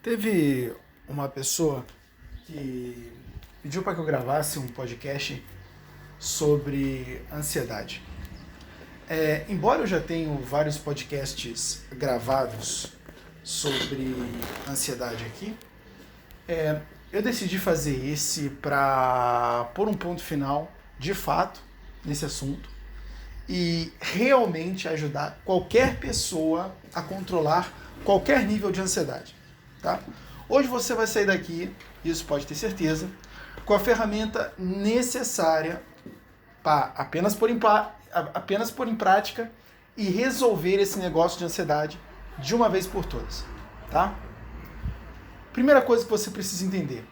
Teve uma pessoa que pediu para que eu gravasse um podcast sobre ansiedade. Embora eu já tenha vários podcasts gravados sobre ansiedade aqui, eu decidi fazer esse para pôr um ponto final, de fato, nesse assunto e realmente ajudar qualquer pessoa a controlar qualquer nível de ansiedade. Tá? Hoje você vai sair daqui, isso pode ter certeza, com a ferramenta necessária para apenas pôr em prática e resolver esse negócio de ansiedade de uma vez por todas. Tá? Primeira coisa que você precisa entender.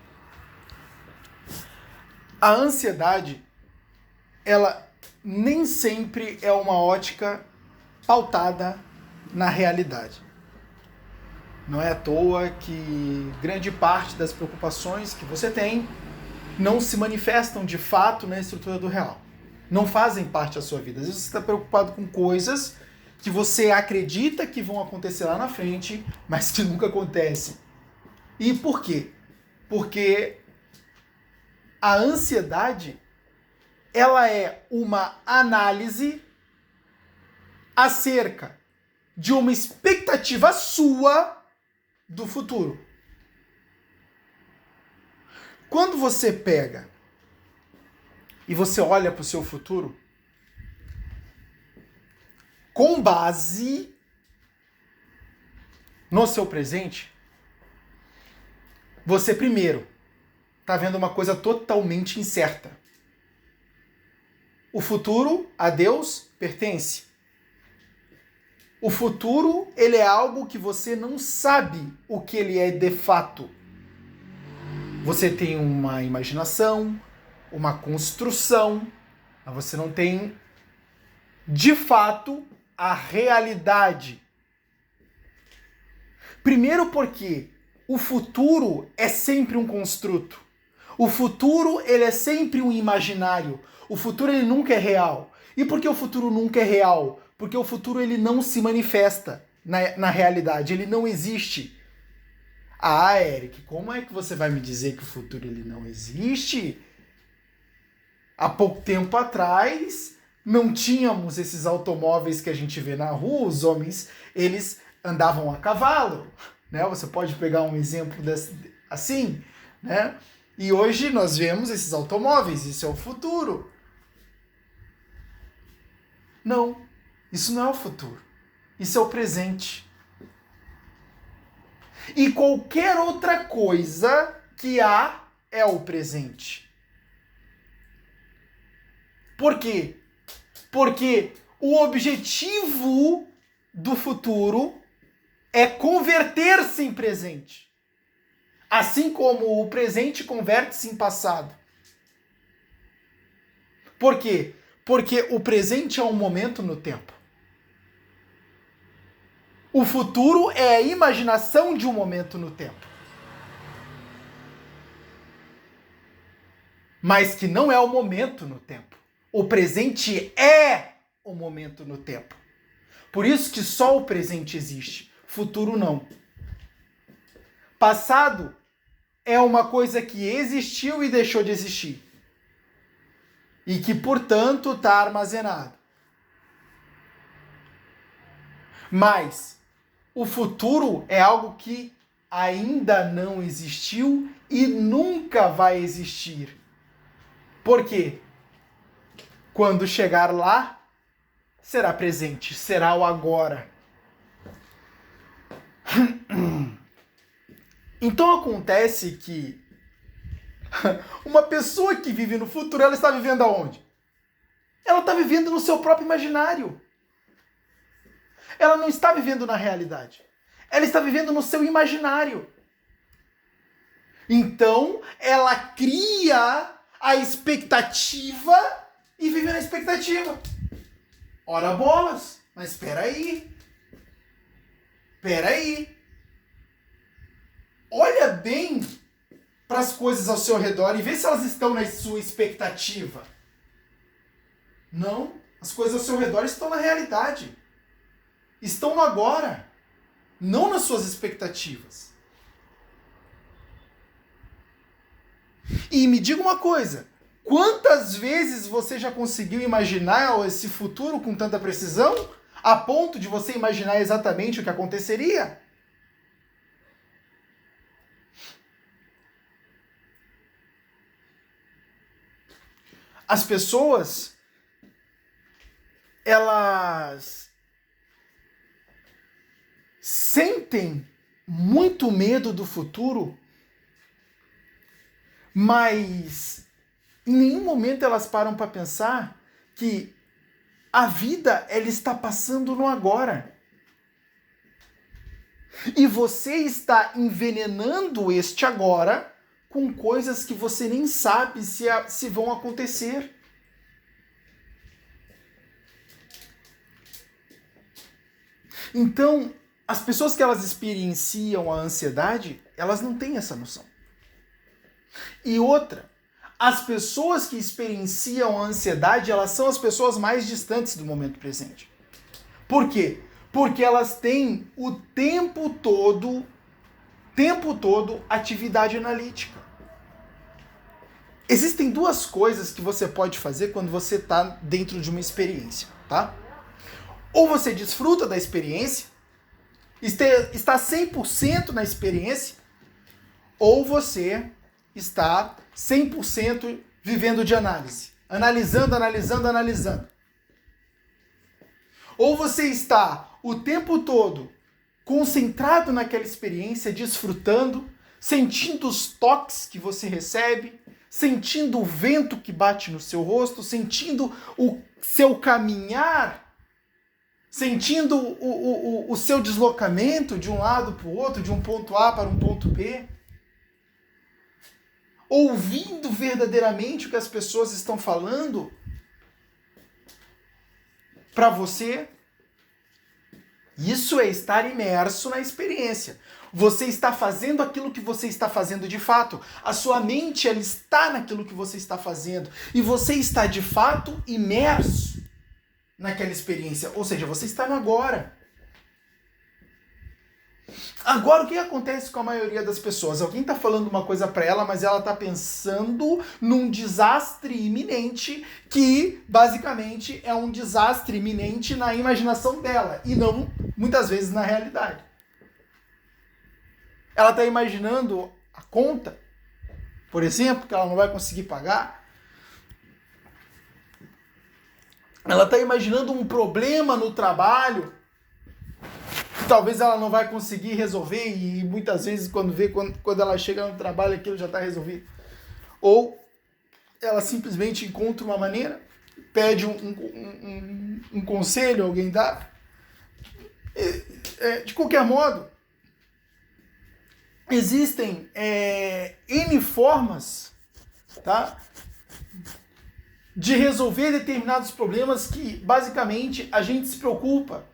A ansiedade, ela nem sempre é uma ótica pautada na realidade. Não é à toa que grande parte das preocupações que você tem não se manifestam de fato na estrutura do real. Não fazem parte da sua vida. Às vezes você está preocupado com coisas que você acredita que vão acontecer lá na frente, mas que nunca acontecem. E por quê? Porque a ansiedade, ela é uma análise acerca de uma expectativa sua do futuro. Quando você pega e você olha para o seu futuro, com base no seu presente, você primeiro está vendo uma coisa totalmente incerta. O futuro a Deus pertence. O futuro, ele é algo que você não sabe o que ele é de fato. Você tem uma imaginação, uma construção, mas você não tem, de fato, a realidade. Primeiro porque o futuro é sempre um construto. O futuro, ele é sempre um imaginário. O futuro, ele nunca é real. E por que o futuro nunca é real? Porque o futuro, ele não se manifesta na realidade, ele não existe. Ah, Eric, como é que você vai me dizer que o futuro ele não existe? Há pouco tempo atrás, não tínhamos esses automóveis que a gente vê na rua, os homens, eles andavam a cavalo, né? Você pode pegar um exemplo assim, né? E hoje nós vemos esses automóveis, isso é o futuro. Não, isso não é o futuro, isso é o presente. E qualquer outra coisa que há é o presente. Por quê? Porque o objetivo do futuro é converter-se em presente. Assim como o presente converte-se em passado. Por quê? Porque o presente é um momento no tempo. O futuro é a imaginação de um momento no tempo. Mas que não é o momento no tempo. O presente é o momento no tempo. Por isso que só o presente existe, futuro não. Passado é uma coisa que existiu e deixou de existir. E que, portanto, está armazenado. Mas o futuro é algo que ainda não existiu e nunca vai existir. Por quê? Quando chegar lá, será presente, será o agora. Então acontece que uma pessoa que vive no futuro, ela está vivendo aonde? Ela está vivendo no seu próprio imaginário. Ela não está vivendo na realidade. Ela está vivendo no seu imaginário. Então, ela cria a expectativa e vive na expectativa. Ora bolas, mas espera aí. Olha bem para as coisas ao seu redor e vê se elas estão na sua expectativa. Não, as coisas ao seu redor estão na realidade. Estão no agora, não nas suas expectativas. E me diga uma coisa, quantas vezes você já conseguiu imaginar esse futuro com tanta precisão, a ponto de você imaginar exatamente o que aconteceria? As pessoas, elas sentem muito medo do futuro, mas em nenhum momento elas param para pensar que a vida ela está passando no agora. E você está envenenando este agora com coisas que você nem sabe se vão acontecer. Então, as pessoas que elas experienciam a ansiedade, elas não têm essa noção. E outra, as pessoas que experienciam a ansiedade, elas são as pessoas mais distantes do momento presente. Por quê? Porque elas têm o tempo todo atividade analítica. Existem duas coisas que você pode fazer quando você está dentro de uma experiência, tá? Ou você desfruta da experiência, está 100% na experiência, ou você está 100% vivendo de análise. Analisando. Ou você está o tempo todo concentrado naquela experiência, desfrutando, sentindo os toques que você recebe, sentindo o vento que bate no seu rosto, sentindo o seu caminhar, sentindo o seu deslocamento de um lado para o outro, de um ponto A para um ponto B, ouvindo verdadeiramente o que as pessoas estão falando para você. Isso é estar imerso na experiência. Você está fazendo aquilo que você está fazendo de fato. A sua mente ela está naquilo que você está fazendo. E você está de fato imerso naquela experiência. Ou seja, você está no agora. Agora, o que acontece com a maioria das pessoas? Alguém está falando uma coisa para ela, mas ela está pensando num desastre iminente que, basicamente, é um desastre iminente na imaginação dela e não, muitas vezes, na realidade. Ela está imaginando a conta, por exemplo, que ela não vai conseguir pagar. Ela está imaginando um problema no trabalho, talvez ela não vai conseguir resolver e muitas vezes quando ela chega no trabalho aquilo já está resolvido. Ou ela simplesmente encontra uma maneira, pede um conselho, alguém dá. De qualquer modo, existem N formas, tá, de resolver determinados problemas que basicamente a gente se preocupa.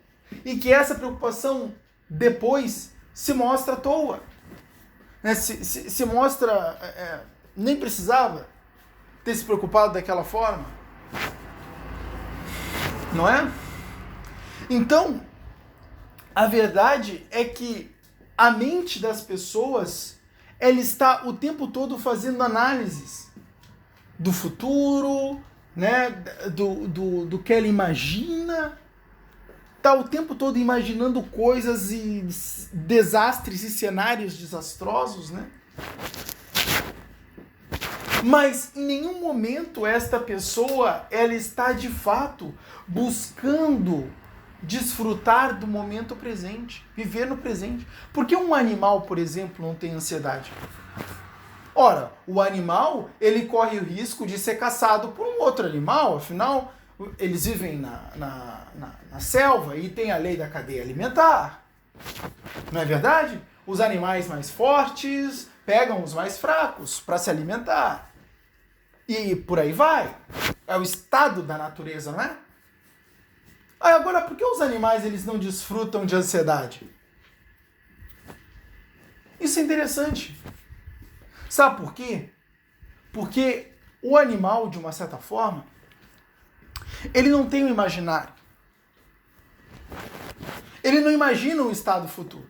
E que essa preocupação depois se mostra à toa. Né? Se mostra... nem precisava ter se preocupado daquela forma. Não é? Então, a verdade é que a mente das pessoas ela está o tempo todo fazendo análises do futuro, né? do que ela imagina. Está o tempo todo imaginando coisas e desastres e cenários desastrosos, né? Mas em nenhum momento esta pessoa ela está de fato buscando desfrutar do momento presente, viver no presente. Por que um animal, por exemplo, não tem ansiedade? Ora, o animal ele corre o risco de ser caçado por um outro animal, afinal... Eles vivem na selva e tem a lei da cadeia alimentar. Não é verdade? Os animais mais fortes pegam os mais fracos para se alimentar. E por aí vai. É o estado da natureza, não é? Agora, por que os animais eles não desfrutam de ansiedade? Isso é interessante. Sabe por quê? Porque o animal, de uma certa forma, ele não tem um imaginário. Ele não imagina um estado futuro.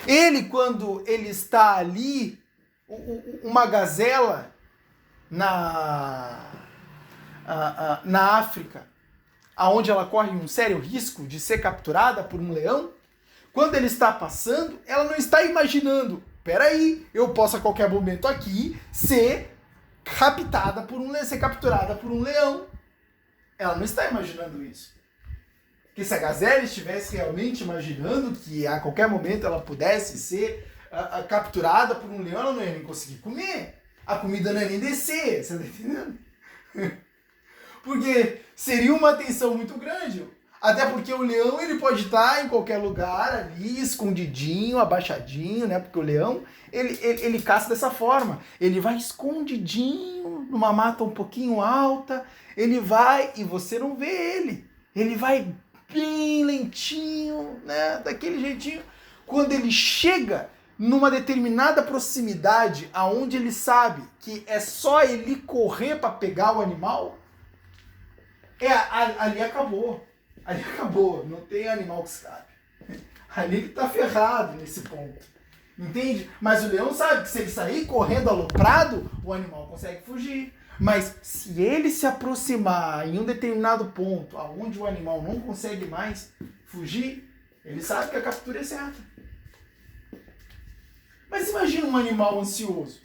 Ele, quando ele está ali uma gazela na África, aonde ela corre um sério risco de ser capturada por um leão, quando ele está passando, ela não está imaginando, peraí, eu posso a qualquer momento aqui ser raptada por um leão, ser capturada por um leão. Ela não está imaginando isso. Porque se a gazela estivesse realmente imaginando que a qualquer momento ela pudesse ser capturada por um leão, ela não ia nem conseguir comer. A comida não ia nem descer, você está entendendo? Porque seria uma tensão muito grande. Até porque o leão ele pode estar em qualquer lugar ali, escondidinho, abaixadinho, né? Porque o leão, ele caça dessa forma. Ele vai escondidinho, numa mata um pouquinho alta, ele vai e você não vê ele. Ele vai bem lentinho, né? Daquele jeitinho. Quando ele chega numa determinada proximidade, aonde ele sabe que é só ele correr para pegar o animal, ali acabou. Ali acabou, não tem animal que escape. Ali que tá ferrado nesse ponto. Entende? Mas o leão sabe que se ele sair correndo aloprado, o animal consegue fugir. Mas se ele se aproximar em um determinado ponto, aonde o animal não consegue mais fugir, ele sabe que a captura é certa. Mas imagina um animal ansioso.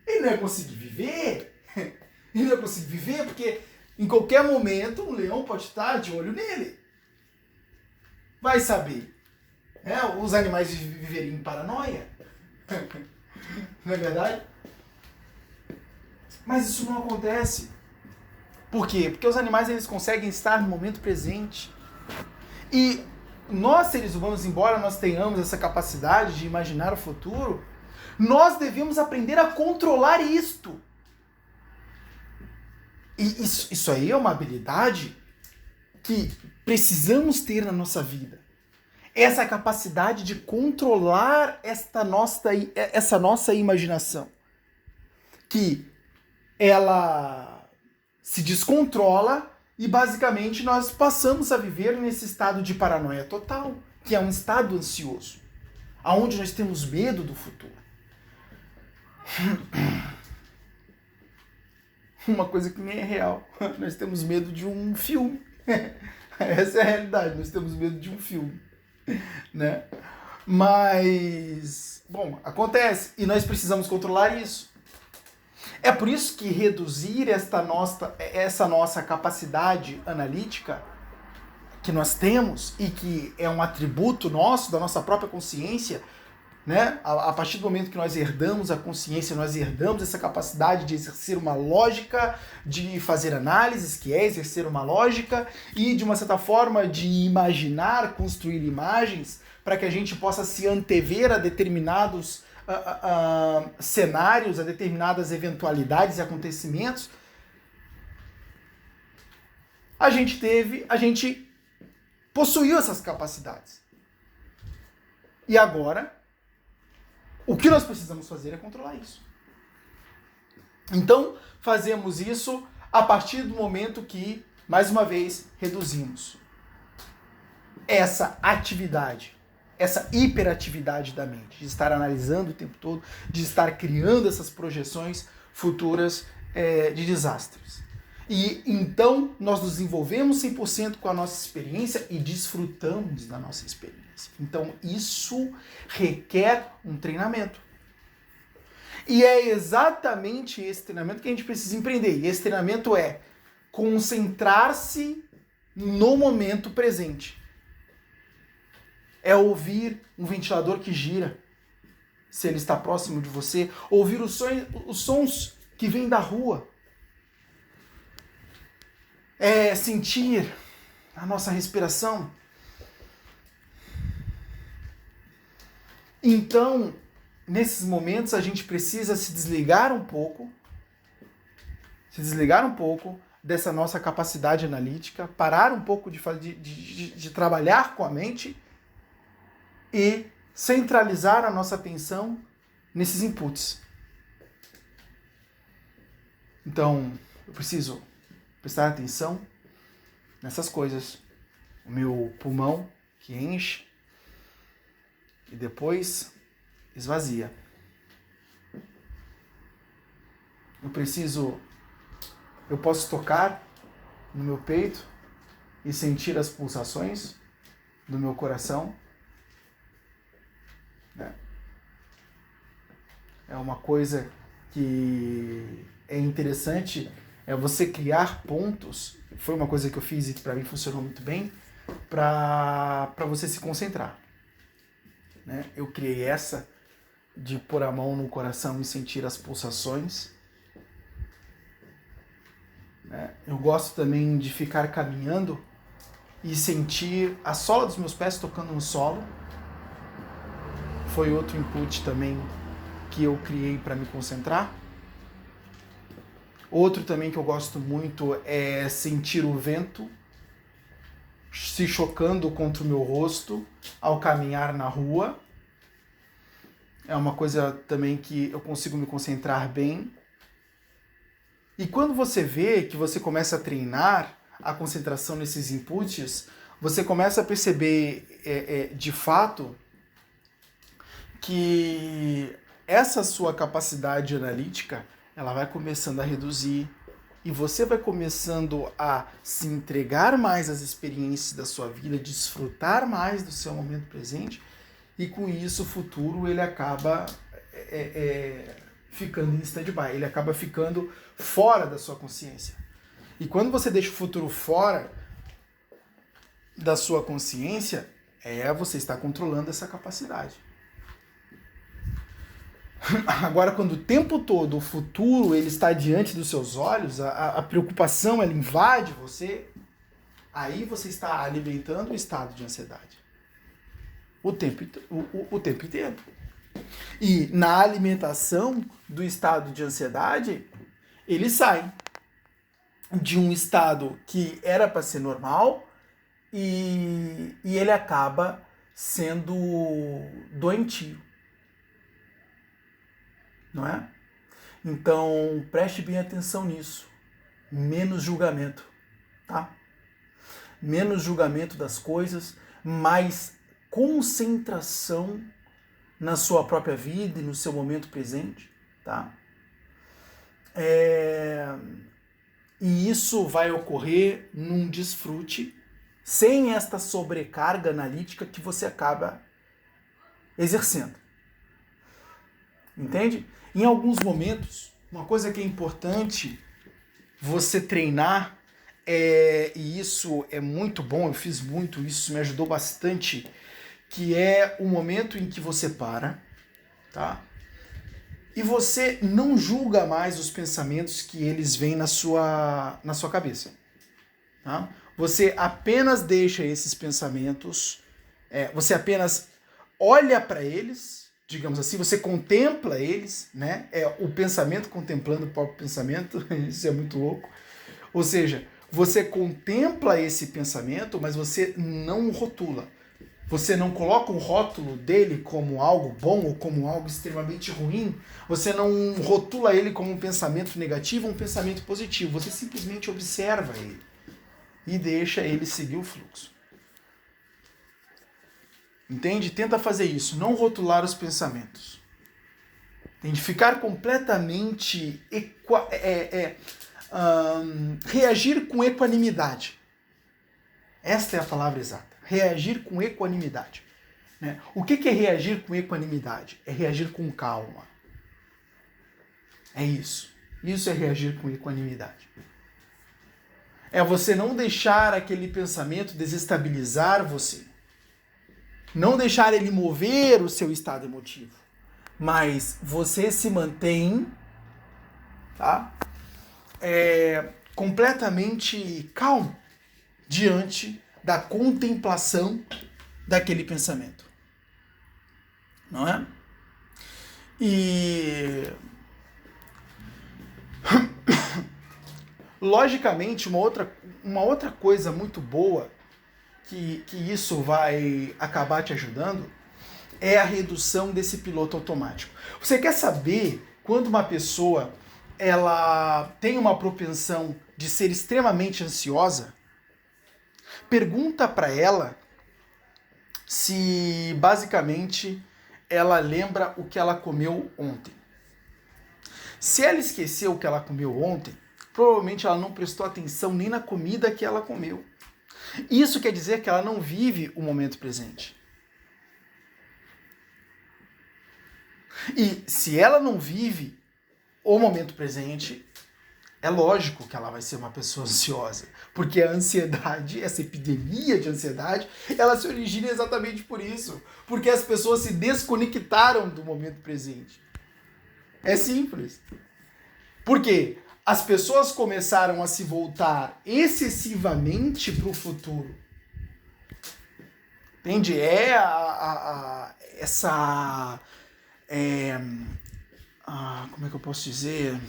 Ele não ia conseguir viver. Ele não ia conseguir viver porque em qualquer momento, um leão pode estar de olho nele. Vai saber. Os animais viveriam em paranoia. Não é verdade? Mas isso não acontece. Por quê? Porque os animais eles conseguem estar no momento presente. E nós, seres humanos, embora nós tenhamos essa capacidade de imaginar o futuro, nós devemos aprender a controlar isto. E isso aí é uma habilidade que precisamos ter na nossa vida. Essa capacidade de controlar essa nossa imaginação. Que ela se descontrola e basicamente nós passamos a viver nesse estado de paranoia total, que é um estado ansioso, onde nós temos medo do futuro. Uma coisa que nem é real. Nós temos medo de um filme. Essa é a realidade, nós temos medo de um filme. Né? Mas, bom, acontece. E nós precisamos controlar isso. É por isso que reduzir essa nossa capacidade analítica que nós temos e que é um atributo nosso, da nossa própria consciência, né? A partir do momento que nós herdamos a consciência, nós herdamos essa capacidade de exercer uma lógica, de fazer análises, que é exercer uma lógica, e de uma certa forma de imaginar, construir imagens, para que a gente possa se antever a determinados cenários, a determinadas eventualidades e acontecimentos. A gente possuiu essas capacidades. E agora, o que nós precisamos fazer é controlar isso. Então, fazemos isso a partir do momento que, mais uma vez, reduzimos essa atividade, essa hiperatividade da mente, de estar analisando o tempo todo, de estar criando essas projeções futuras de desastres. E então, nós nos envolvemos 100% com a nossa experiência e desfrutamos da nossa experiência. Então, isso requer um treinamento. E é exatamente esse treinamento que a gente precisa empreender. E esse treinamento é concentrar-se no momento presente. É ouvir um ventilador que gira, se ele está próximo de você. Ouvir os sons que vêm da rua. É sentir a nossa respiração. Então, nesses momentos, a gente precisa se desligar um pouco dessa nossa capacidade analítica, parar um pouco de trabalhar com a mente e centralizar a nossa atenção nesses inputs. Então, eu preciso prestar atenção nessas coisas. O meu pulmão que enche e depois esvazia. Eu posso tocar no meu peito e sentir as pulsações do meu coração. Né? É uma coisa que é interessante, é você criar pontos. Foi uma coisa que eu fiz e que para mim funcionou muito bem, para você se concentrar. Né? Eu criei essa de pôr a mão no coração e sentir as pulsações. Né? Eu gosto também de ficar caminhando e sentir a sola dos meus pés tocando no solo. Foi outro input também que eu criei para me concentrar. Outro também que eu gosto muito é sentir o vento se chocando contra o meu rosto ao caminhar na rua. É uma coisa também que eu consigo me concentrar bem. E quando você vê que você começa a treinar a concentração nesses inputs, você começa a perceber de fato que essa sua capacidade analítica ela vai começando a reduzir e você vai começando a se entregar mais às experiências da sua vida, desfrutar mais do seu momento presente e com isso o futuro ele acaba ficando em stand-by, ele acaba ficando fora da sua consciência. E quando você deixa o futuro fora da sua consciência, você está controlando essa capacidade. Agora, quando o tempo todo o futuro ele está diante dos seus olhos, a preocupação ela invade você, aí você está alimentando o estado de ansiedade. O tempo inteiro. E na alimentação do estado de ansiedade, ele sai de um estado que era para ser normal e ele acaba sendo doentio. Não é? Então, preste bem atenção nisso. Menos julgamento, tá? Menos julgamento das coisas, mais concentração na sua própria vida e no seu momento presente, tá? E isso vai ocorrer num desfrute sem esta sobrecarga analítica que você acaba exercendo. Entende? Em alguns momentos, uma coisa que é importante você treinar, e isso é muito bom, eu fiz muito isso, me ajudou bastante, que é o momento em que você para, tá? E você não julga mais os pensamentos que eles vêm na sua cabeça. Tá? Você apenas deixa esses pensamentos, você apenas olha para eles, digamos assim, você contempla eles, né? O pensamento contemplando o próprio pensamento, isso é muito louco. Ou seja, você contempla esse pensamento, mas você não rotula. Você não coloca o rótulo dele como algo bom ou como algo extremamente ruim. Você não rotula ele como um pensamento negativo ou um pensamento positivo. Você simplesmente observa ele e deixa ele seguir o fluxo. Entende? Tenta fazer isso, não rotular os pensamentos. Tem de ficar completamente reagir com equanimidade. Esta é a palavra exata. Reagir com equanimidade. Né? O que é reagir com equanimidade? É reagir com calma. É isso. Isso é reagir com equanimidade. É você não deixar aquele pensamento desestabilizar você. Não deixar ele mover o seu estado emotivo. Mas você se mantém, tá? Completamente calmo diante da contemplação daquele pensamento. Não é? E logicamente, uma outra coisa muito boa que isso vai acabar te ajudando é a redução desse piloto automático. Você quer saber quando uma pessoa ela tem uma propensão de ser extremamente ansiosa? Pergunta para ela se basicamente ela lembra o que ela comeu ontem. Se ela esqueceu o que ela comeu ontem, provavelmente ela não prestou atenção nem na comida que ela comeu. Isso quer dizer que ela não vive o momento presente. E se ela não vive o momento presente, é lógico que ela vai ser uma pessoa ansiosa. Porque a ansiedade, essa epidemia de ansiedade, ela se origina exatamente por isso. Porque as pessoas se desconectaram do momento presente. É simples. Por quê? As pessoas começaram a se voltar excessivamente para o futuro. Entende? Como é que eu posso dizer?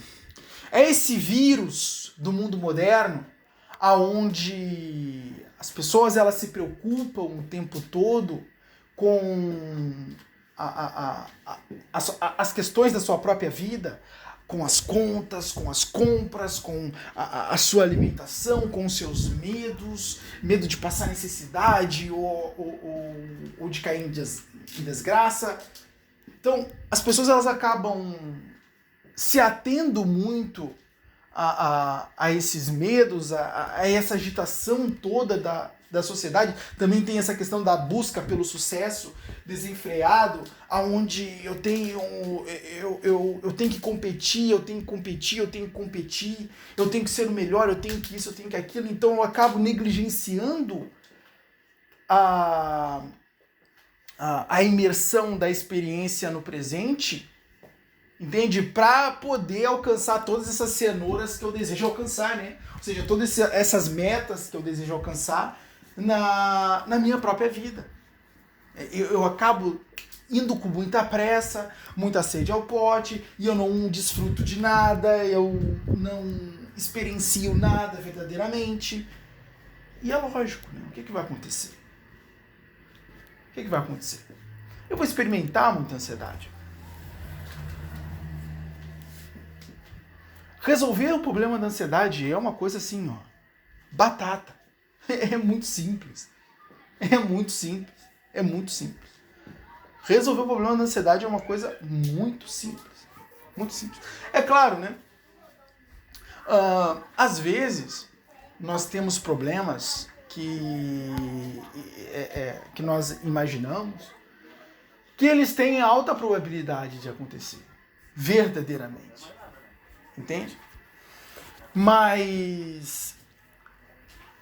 É esse vírus do mundo moderno, aonde as pessoas elas se preocupam o tempo todo com as questões da sua própria vida, com as contas, com as compras, com a sua alimentação, com os seus medos, medo de passar necessidade ou de cair em desgraça. Então, as pessoas elas acabam se atendo muito a esses medos, a essa agitação toda da sociedade. Também tem essa questão da busca pelo sucesso desenfreado, aonde eu tenho que competir, eu tenho que ser o melhor, eu tenho que isso, eu tenho que aquilo. Então eu acabo negligenciando a imersão da experiência no presente, entende? Para poder alcançar todas essas cenouras que eu desejo alcançar, né? Ou seja, todas essas metas que eu desejo alcançar na minha própria vida. Eu acabo indo com muita pressa, muita sede ao pote, e eu não desfruto de nada, eu não experiencio nada verdadeiramente. E é lógico, né? O que vai acontecer? O que vai acontecer? Eu vou experimentar muita ansiedade. Resolver o problema da ansiedade é uma coisa assim, ó, batata. É muito simples. É muito simples. É muito simples. Resolver o problema da ansiedade é uma coisa muito simples. Muito simples. É claro, né? Às vezes, nós temos problemas que nós imaginamos que eles têm alta probabilidade de acontecer. Verdadeiramente. Entende? Mas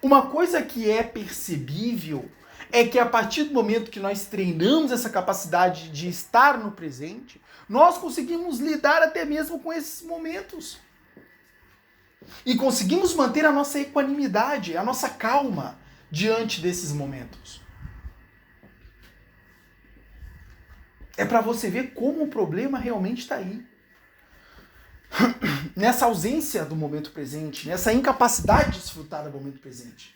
uma coisa que é percebível é que a partir do momento que nós treinamos essa capacidade de estar no presente, nós conseguimos lidar até mesmo com esses momentos. E conseguimos manter a nossa equanimidade, a nossa calma diante desses momentos. É para você ver como o problema realmente está aí. Nessa ausência do momento presente, nessa incapacidade de desfrutar do momento presente.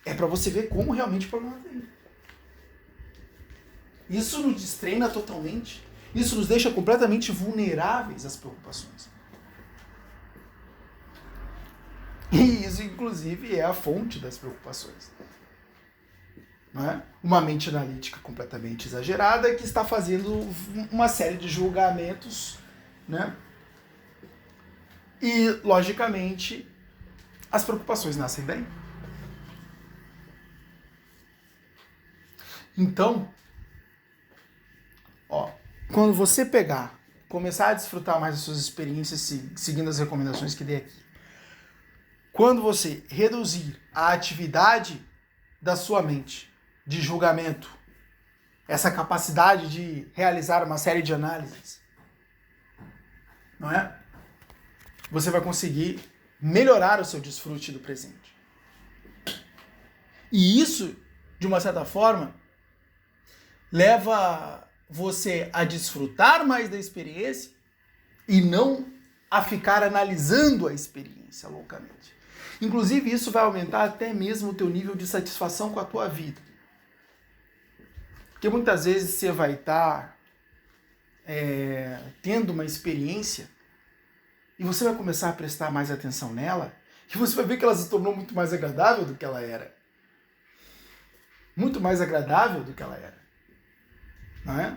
É para você ver como realmente o problema vem. Isso nos destreina totalmente. Isso nos deixa completamente vulneráveis às preocupações. E isso, inclusive, é a fonte das preocupações. Não é? Uma mente analítica completamente exagerada que está fazendo uma série de julgamentos, né? E, logicamente, as preocupações nascem daí. Então, quando você começar a desfrutar mais das suas experiências seguindo as recomendações que dei aqui, quando você reduzir a atividade da sua mente de julgamento, essa capacidade de realizar uma série de análises, não é? Você vai conseguir melhorar o seu desfrute do presente. E isso, de uma certa forma, leva você a desfrutar mais da experiência e não a ficar analisando a experiência loucamente. Inclusive, isso vai aumentar até mesmo o teu nível de satisfação com a tua vida. Porque muitas vezes você vai estar tendo uma experiência e você vai começar a prestar mais atenção nela e você vai ver que ela se tornou muito mais agradável do que ela era. Muito mais agradável do que ela era. Não é?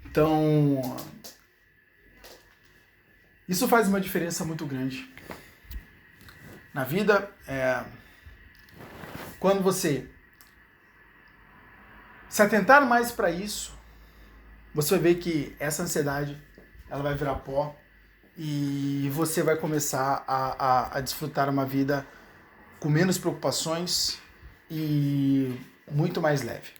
Então, Isso faz uma diferença muito grande. Na vida, quando você se atentar mais para isso, você vai ver que essa ansiedade ela vai virar pó e você vai começar a desfrutar uma vida com menos preocupações e muito mais leve.